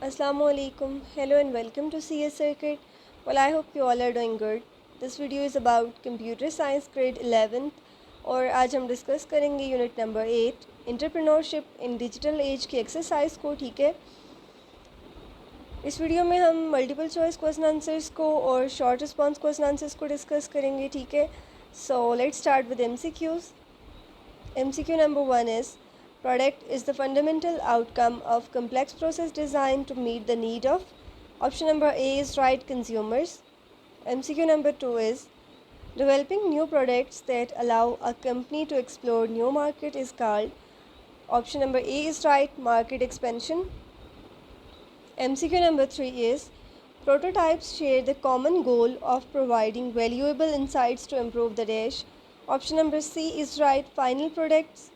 Assalamualaikum. Hello and welcome to CS Circuit. Well, I hope you all are doing good. This video is about computer science grade 11th और आज हम discuss करेंगे unit number 8 entrepreneurship इन digital age की exercise को। ठीक है, इस video में हम मल्टीपल चॉइस क्वेश्चन आंसर्स को और शॉर्ट रिस्पॉन्स क्वेश्चन आंसर्स को डिस्कस करेंगे। ठीक है, so let's start with MCQs. MCQ number 1 is: product is the fundamental outcome of complex process design to meet the need of. Option number A is right, consumers. MCQ number 2 is: developing new products that allow a company to explore new market is called. Option number A is right, market expansion. MCQ number 3 is: prototypes share the common goal of providing valuable insights to improve the dash. Option number C is right, final products.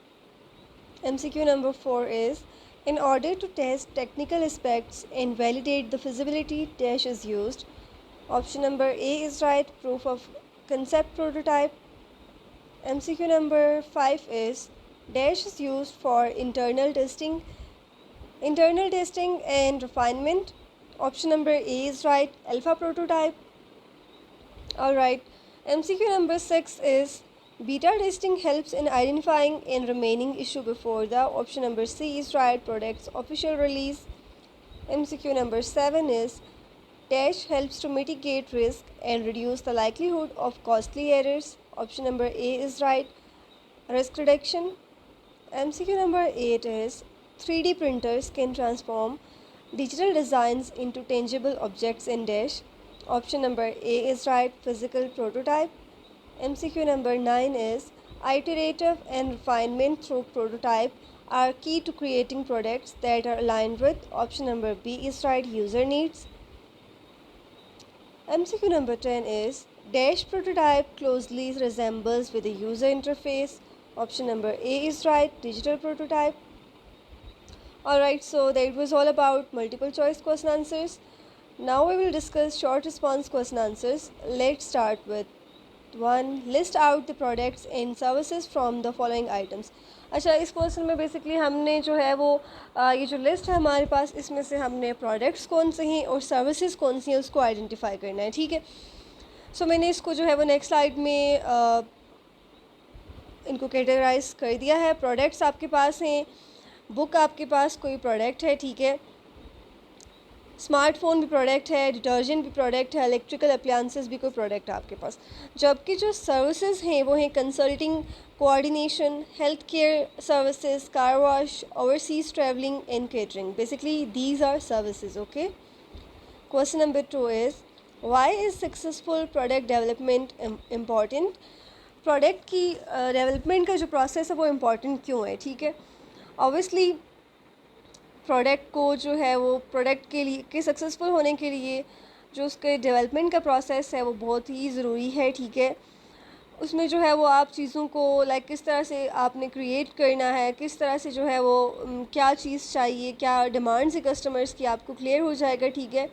MCQ number 4 is: in order to test technical aspects and validate the feasibility, dash is used. Option number A is right, proof of concept prototype. MCQ number 5 is: dash is used for internal testing and refinement. Option number A is right, alpha prototype. Alright, MCQ number 6 is: beta testing helps in identifying and remaining issue before the. Option number C is right, product's official release. MCQ number 7 is: dash helps to mitigate risk and reduce the likelihood of costly errors. Option number A is right, risk reduction. MCQ number 8 is: 3D printers can transform digital designs into tangible objects in dash. Option number A is right, physical prototype. MCQ number 9 is: iterative and refinement through prototype are key to creating products that are aligned with. Option number B is right, user needs. MCQ number 10 is: dash prototype closely resembles with the user interface. Option number A is right, digital prototype. Alright, so that was all about multiple choice question answers. Now we will discuss short response question answers. Let's start with 1. List out the products and services from the following items. अच्छा, इस question में basically हमने जो है वो ये जो list है हमारे पास, इसमें से हमने प्रोडक्ट्स कौन से हैं और सर्विसेज कौन सी हैं उसको आइडेंटिफाई करना है। ठीक है, सो मैंने इसको जो है वो नेक्स्ट स्लाइड में इनको कैटेगराइज कर दिया है। प्रोडक्ट्स आपके पास हैं, बुक आपके पास कोई प्रोडक्ट है। ठीक है, स्मार्टफोन भी प्रोडक्ट है, डिटर्जेंट भी प्रोडक्ट है, इलेक्ट्रिकल अप्लायंसेस भी कोई प्रोडक्ट है आपके पास। जबकि जो सर्विसेज हैं वो हैं consulting, coordination, health care services, car wash, overseas travelling and catering. Basically these are services. Okay, question number 2 is: why is successful product development important? Product की डेवलपमेंट का जो प्रोसेस है वो इम्पॉर्टेंट क्यों है? ठीक है, ऑब्वियसली प्रोडक्ट को जो है वो प्रोडक्ट के लिए के सक्सेसफुल होने के लिए जो उसके डेवलपमेंट का प्रोसेस है वो बहुत ही ज़रूरी है। ठीक है, उसमें जो है वो आप चीज़ों को किस तरह से आपने क्रिएट करना है, किस तरह से जो है वो क्या चीज़ चाहिए, क्या डिमांड्स है कस्टमर्स की, आपको क्लियर हो जाएगा। ठीक है,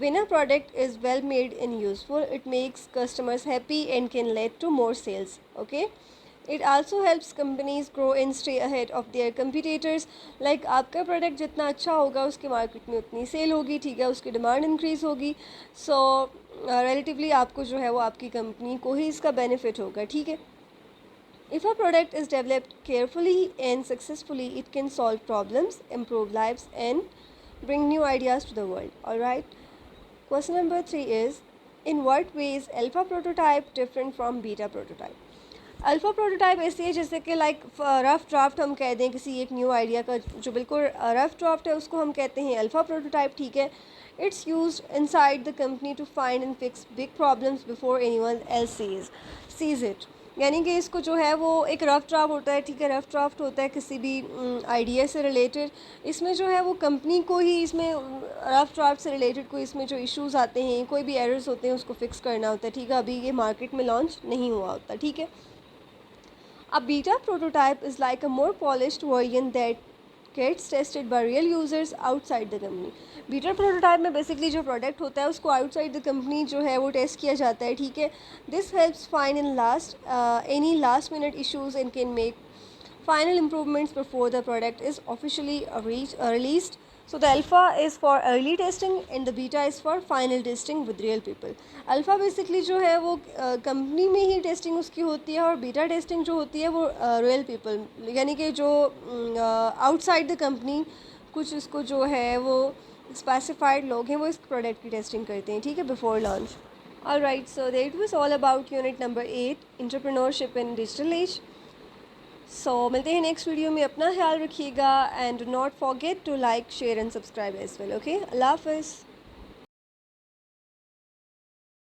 when a product is well made and useful, it makes customers happy and can lead to more sales. Okay, it also helps companies grow and stay ahead of their competitors. Like आपका product जितना अच्छा होगा उसके market में उतनी cell होगी। ठीक है, उसकी डिमांड इंक्रीज़ होगी। सो रिलेटिवली आपको जो है वो आपकी कंपनी को ही इसका बेनिफिट होगा। ठीक है, if a product is developed carefully and successfully, it can solve problems, improve lives and bring new ideas to the world. All right, question number 3 is: in what ways alpha prototype different from beta prototype? Alpha prototype ऐसी है जैसे कि rough draft हम कह दें किसी एक new idea का, जो बिल्कुल रफ़ ड्राफ्ट है उसको हम कहते हैं अल्फ़ा प्रोटोटाइप। ठीक है, it's used inside the company to find and fix big problems before anyone else sees it. यानी कि इसको जो है वो एक रफ़ ड्राफ्ट होता है। ठीक है, रफ़ ड्राफ्ट होता है किसी भी आइडिया से रिलेटेड। इसमें जो है वो कंपनी को ही इसमें रफ़ ड्राफ्ट से रिलेटेड कोई इसमें जो इश्यूज़ आते हैं, कोई भी एरर्स होते हैं उसको फिक्स करना होता है। ठीक है, अभी ये मार्केट में लॉन्च नहीं हुआ होता। ठीक है, a beta prototype is like a more polished version that gets tested by real users outside the company. Beta prototype में बेसिकली जो प्रोडक्ट होता है उसको आउटसाइड द कंपनी जो है वो टेस्ट किया जाता है। ठीक है, this helps find in any last minute issues and can make final improvements before the product is officially released. So the alpha is for early testing and the beta is for final testing with real people. Alpha basically जो है वो company में ही testing उसकी होती है और beta testing जो होती है वो रियल पीपल यानी कि जो आउटसाइड द कंपनी कुछ उसको जो है वो स्पेसिफाइड लोग हैं वो इस प्रोडक्ट की टेस्टिंग करते हैं, ठीक है, before launch. Alright, so that was all about unit number 8, entrepreneurship in digital age. So मिलते हैं नेक्स्ट वीडियो में. अपना ख्याल रखिएगा and do not forget to like share and subscribe as well. Okay, अल्लाह हाफिज़.